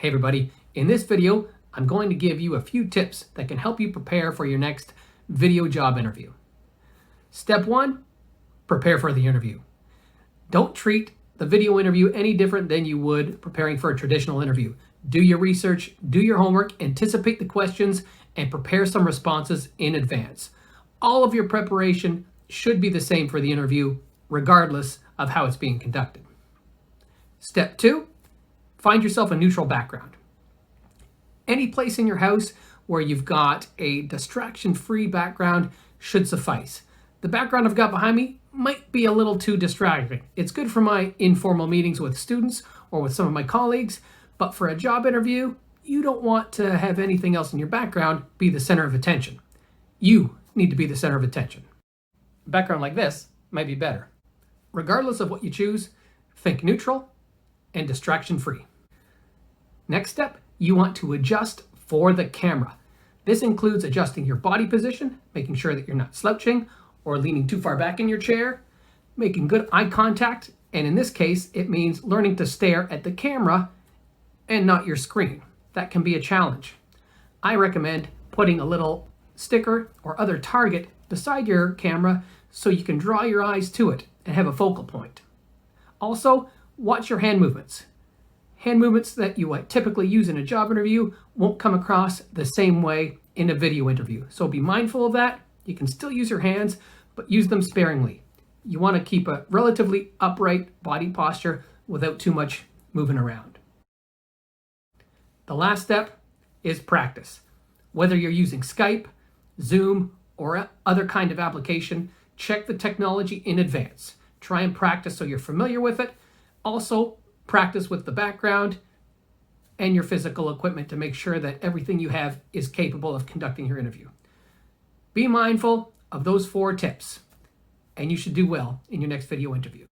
Hey everybody, in this video, I'm going to give you a few tips that can help you prepare for your next video job interview. Step 1, prepare for the interview. Don't treat the video interview any different than you would preparing for a traditional interview. Do your research, do your homework, anticipate the questions, and prepare some responses in advance. All of your preparation should be the same for the interview, regardless of how it's being conducted. Step 2, find yourself a neutral background. Any place in your house where you've got a distraction-free background should suffice. The background I've got behind me might be a little too distracting. It's good for my informal meetings with students or with some of my colleagues, but for a job interview, you don't want to have anything else in your background be the center of attention. You need to be the center of attention. A background like this might be better. Regardless of what you choose, think neutral and distraction-free. Next step, you want to adjust for the camera. This includes adjusting your body position, making sure that you're not slouching or leaning too far back in your chair, making good eye contact, and in this case, it means learning to stare at the camera and not your screen. That can be a challenge. I recommend putting a little sticker or other target beside your camera so you can draw your eyes to it and have a focal point. Also, watch your hand movements. Hand movements that you typically use in a job interview won't come across the same way in a video interview. So be mindful of that. You can still use your hands, but use them sparingly. You want to keep a relatively upright body posture without too much moving around. The last step is practice. Whether you're using Skype, Zoom, or other kind of application, check the technology in advance. Try and practice so you're familiar with it. Also, practice with the background and your physical equipment to make sure that everything you have is capable of conducting your interview. Be mindful of those 4 tips, and you should do well in your next video interview.